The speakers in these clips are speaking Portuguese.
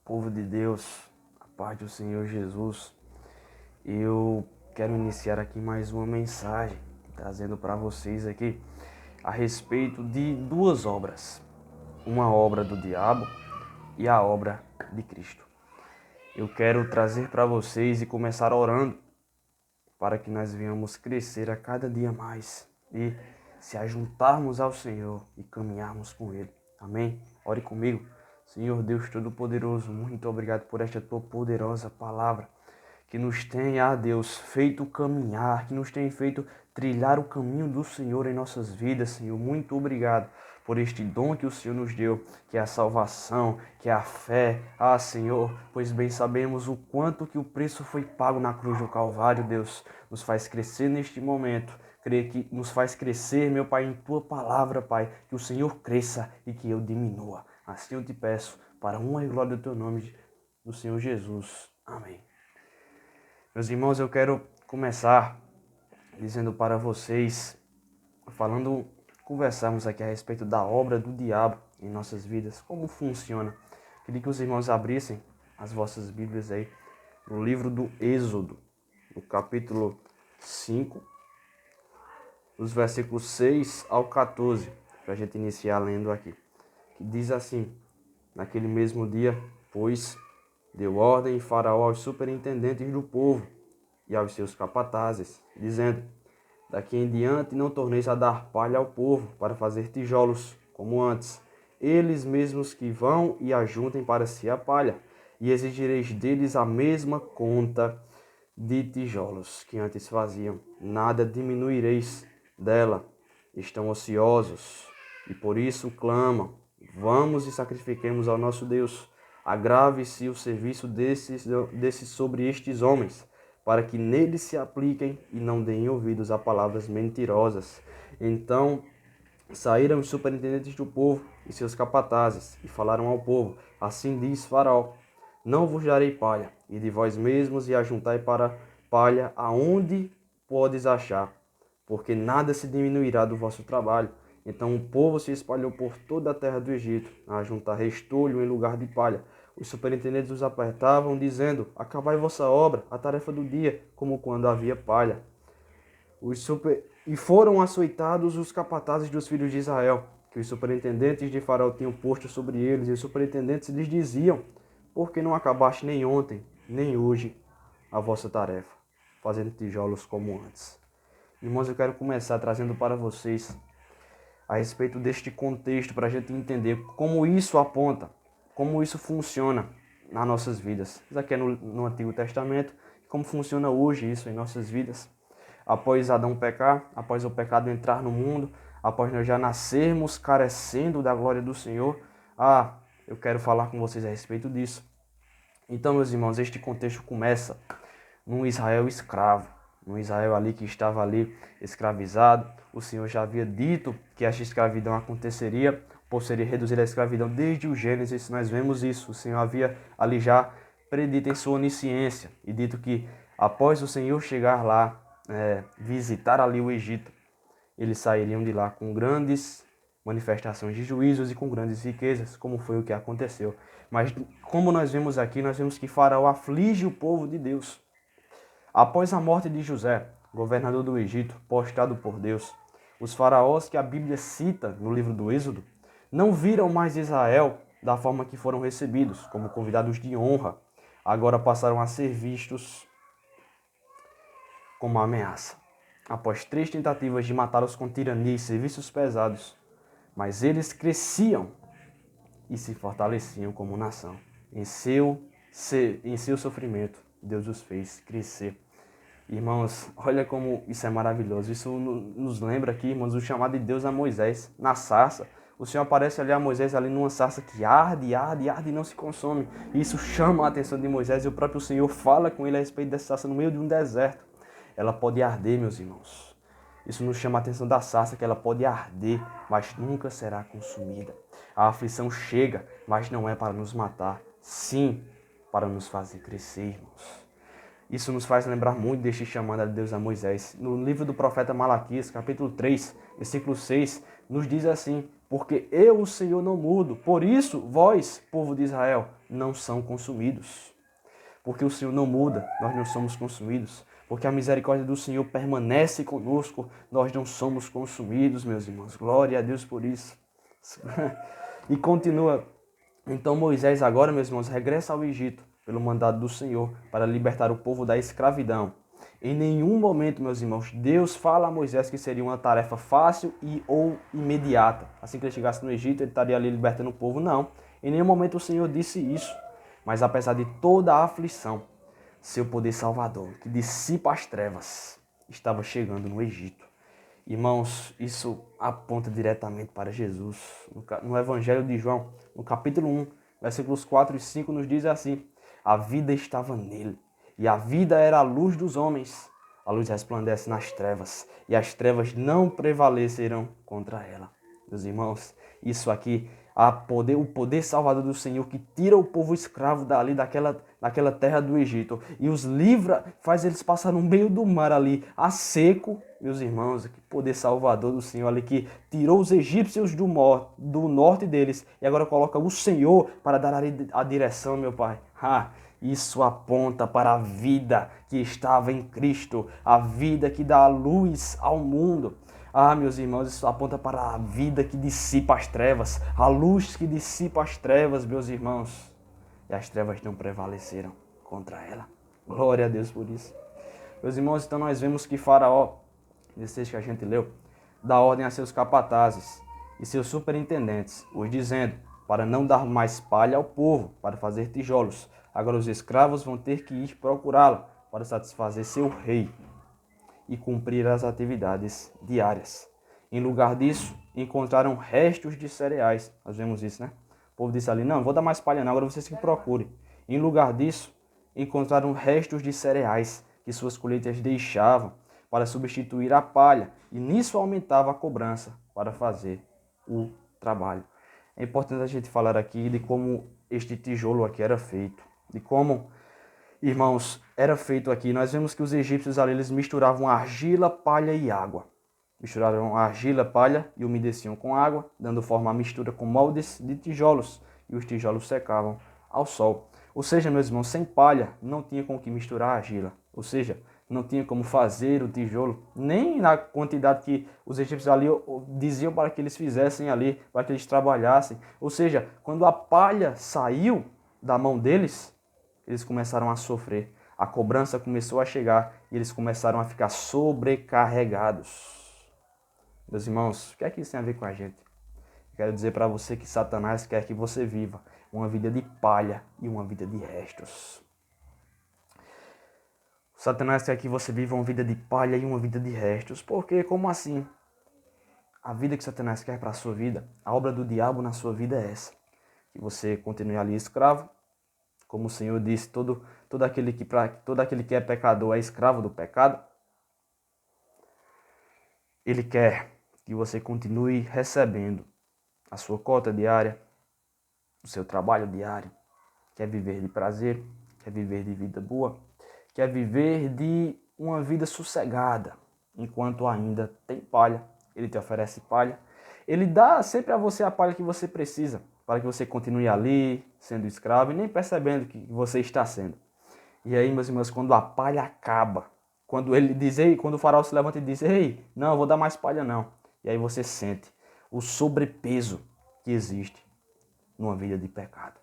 Povo de Deus, a paz do Senhor Jesus. Eu quero iniciar aqui mais uma mensagem, trazendo para vocês aqui a respeito de duas obras. Uma obra do diabo e a obra de Cristo. Eu quero trazer para vocês e começar orando para que nós venhamos crescer a cada dia mais e se ajuntarmos ao Senhor e caminharmos com Ele. Amém? Ore comigo. Senhor Deus Todo-Poderoso, muito obrigado por esta tua poderosa palavra, que nos tem, Deus, feito caminhar, que nos tem feito trilhar o caminho do Senhor em nossas vidas, Senhor. Muito obrigado por este dom que o Senhor nos deu, que é a salvação, que é a fé. Senhor, pois bem sabemos o quanto que o preço foi pago na cruz do Calvário, Deus. Nos faz crescer neste momento, creio que nos faz crescer, meu Pai, em Tua palavra, Pai, que o Senhor cresça e que eu diminua. Assim eu te peço, para a honra e glória do Teu nome, do Senhor Jesus. Amém. Meus irmãos, eu quero começar dizendo para vocês, conversarmos aqui a respeito da obra do diabo em nossas vidas, como funciona. Queria que os irmãos abrissem as vossas Bíblias aí no livro do Êxodo, no capítulo 5, os versículos 6 ao 14, para a gente iniciar lendo aqui. Que diz assim: naquele mesmo dia, pois, deu ordem Faraó aos superintendentes do povo e aos seus capatazes, dizendo: daqui em diante não torneis a dar palha ao povo para fazer tijolos, como antes. Eles mesmos que vão e ajuntem para si a palha, e exigireis deles a mesma conta de tijolos que antes faziam. Nada diminuireis dela. Estão ociosos, e por isso clamam: vamos e sacrifiquemos ao nosso Deus. Agrave-se o serviço desses sobre estes homens, para que neles se apliquem e não deem ouvidos a palavras mentirosas. Então saíram os superintendentes do povo e seus capatazes, e falaram ao povo: assim diz Faraó: não vos darei palha, e de vós mesmos e ajuntai para palha aonde podes achar, porque nada se diminuirá do vosso trabalho. Então o povo se espalhou por toda a terra do Egito, a juntar restolho em lugar de palha. Os superintendentes os apertavam, dizendo: acabai vossa obra, a tarefa do dia, como quando havia palha. E foram açoitados os capatazes dos filhos de Israel, que os superintendentes de Faraó tinham posto sobre eles, e os superintendentes lhes diziam: por que não acabaste nem ontem, nem hoje a vossa tarefa, fazendo tijolos como antes? Irmãos, eu quero começar trazendo para vocês a respeito deste contexto, para a gente entender como isso aponta, como isso funciona nas nossas vidas. Isso aqui é no Antigo Testamento, como funciona hoje isso em nossas vidas. Após Adão pecar, após o pecado entrar no mundo, após nós já nascermos carecendo da glória do Senhor, eu quero falar com vocês a respeito disso. Então, meus irmãos, este contexto começa num Israel escravo, num Israel ali que estava ali escravizado. O Senhor já havia dito que esta escravidão aconteceria, por seria reduzir a escravidão desde o Gênesis. Nós vemos isso. O Senhor havia ali já predito em sua onisciência e dito que após o Senhor chegar lá, visitar ali o Egito, eles sairiam de lá com grandes manifestações de juízos e com grandes riquezas, como foi o que aconteceu. Mas como nós vemos aqui, nós vemos que Faraó aflige o povo de Deus. Após a morte de José, governador do Egito, postado por Deus, os faraós que a Bíblia cita no livro do Êxodo não viram mais Israel da forma que foram recebidos, como convidados de honra. Agora passaram a ser vistos como uma ameaça. Após 3 tentativas de matá-los com tirania e serviços pesados, mas eles cresciam e se fortaleciam como nação. Em seu sofrimento, Deus os fez crescer. Irmãos, olha como isso é maravilhoso. Isso nos lembra aqui, irmãos, o chamado de Deus a Moisés na sarça. O Senhor aparece ali a Moisés ali numa sarça que arde, arde, arde e não se consome. E isso chama a atenção de Moisés e o próprio Senhor fala com ele a respeito dessa sarça no meio de um deserto. Ela pode arder, meus irmãos. Isso nos chama a atenção da sarça, que ela pode arder, mas nunca será consumida. A aflição chega, mas não é para nos matar, sim, para nos fazer crescer, irmãos. Isso nos faz lembrar muito deste chamado de Deus a Moisés. No livro do profeta Malaquias, capítulo 3, versículo 6, nos diz assim: porque eu, o Senhor, não mudo. Por isso, vós, povo de Israel, não são consumidos. Porque o Senhor não muda, nós não somos consumidos. Porque a misericórdia do Senhor permanece conosco, nós não somos consumidos, meus irmãos. Glória a Deus por isso. E continua. Então Moisés agora, meus irmãos, regressa ao Egito, pelo mandado do Senhor, para libertar o povo da escravidão. Em nenhum momento, meus irmãos, Deus fala a Moisés que seria uma tarefa fácil ou imediata. Assim que ele chegasse no Egito, ele estaria ali libertando o povo. Não, em nenhum momento o Senhor disse isso. Mas apesar de toda a aflição, seu poder salvador, que dissipa as trevas, estava chegando no Egito. Irmãos, isso aponta diretamente para Jesus. No Evangelho de João, no capítulo 1, versículos 4 e 5, nos diz assim: a vida estava nele, e a vida era a luz dos homens. A luz resplandece nas trevas, e as trevas não prevaleceram contra ela. Meus irmãos, isso aqui, o poder salvador do Senhor que tira o povo escravo dali, daquela terra do Egito, e os livra, faz eles passar no meio do mar ali, a seco. Meus irmãos, que poder salvador do Senhor ali, que tirou os egípcios do norte deles, e agora coloca o Senhor para dar a direção, meu Pai. Isso aponta para a vida que estava em Cristo, a vida que dá a luz ao mundo. Meus irmãos, isso aponta para a vida que dissipa as trevas, a luz que dissipa as trevas, meus irmãos. E as trevas não prevaleceram contra ela. Glória a Deus por isso. Meus irmãos, então nós vemos que Faraó, nesse texto que a gente leu, dá ordem a seus capatazes e seus superintendentes, os dizendo, para não dar mais palha ao povo, para fazer tijolos. Agora os escravos vão ter que ir procurá-la para satisfazer seu rei e cumprir as atividades diárias. Em lugar disso, encontraram restos de cereais. Nós vemos isso, né? O povo disse ali, não vou dar mais palha não, agora vocês que procurem. Em lugar disso, encontraram restos de cereais que suas colheitas deixavam para substituir a palha. E nisso aumentava a cobrança para fazer o trabalho. É importante a gente falar aqui de como este tijolo aqui era feito. De como, irmãos, era feito aqui. Nós vemos que os egípcios ali, eles misturavam argila, palha e água. Misturavam argila, palha e umedeciam com água, dando forma à mistura com moldes de tijolos. E os tijolos secavam ao sol. Ou seja, meus irmãos, sem palha não tinha com que misturar a argila. Ou seja, não tinha como fazer o tijolo, nem na quantidade que os egípcios ali diziam para que eles fizessem ali, para que eles trabalhassem. Ou seja, quando a palha saiu da mão deles, eles começaram a sofrer. A cobrança começou a chegar e eles começaram a ficar sobrecarregados. Meus irmãos, o que é que isso tem a ver com a gente? Quero dizer para você que Satanás quer que você viva uma vida de palha e uma vida de restos. Satanás quer que você viva uma vida de palha e uma vida de restos. Porque, como assim? A vida que Satanás quer para a sua vida, a obra do diabo na sua vida é essa. Que você continue ali escravo. Como o Senhor disse, todo aquele que é pecador é escravo do pecado. Ele quer que você continue recebendo a sua cota diária, o seu trabalho diário. Quer viver de prazer, quer viver de vida boa, quer viver de uma vida sossegada, enquanto ainda tem palha. Ele te oferece palha. Ele dá sempre a você a palha que você precisa, para que você continue ali, sendo escravo e nem percebendo que você está sendo. E aí, meus irmãos, quando a palha acaba, quando o faraó se levanta e diz, ei, não, eu vou dar mais palha não. E aí você sente o sobrepeso que existe numa vida de pecado.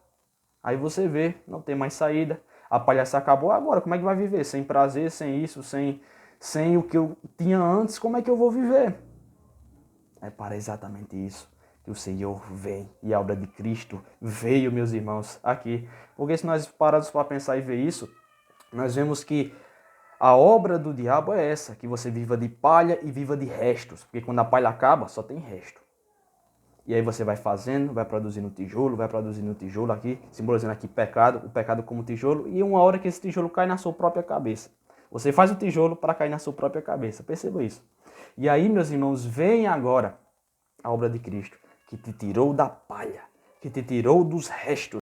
Aí você vê, não tem mais saída, a palha se acabou, agora como é que vai viver? Sem prazer, sem isso, sem o que eu tinha antes, como é que eu vou viver? É para exatamente isso que o Senhor vem e a obra de Cristo veio, meus irmãos, aqui. Porque se nós pararmos para pensar e ver isso, nós vemos que a obra do diabo é essa, que você viva de palha e viva de restos. Porque quando a palha acaba, só tem resto. E aí você vai fazendo, vai produzindo tijolo aqui, simbolizando aqui pecado, o pecado como tijolo, e uma hora que esse tijolo cai na sua própria cabeça. Você faz o tijolo para cair na sua própria cabeça, perceba isso. E aí, meus irmãos, vem agora a obra de Cristo, que te tirou da palha, que te tirou dos restos,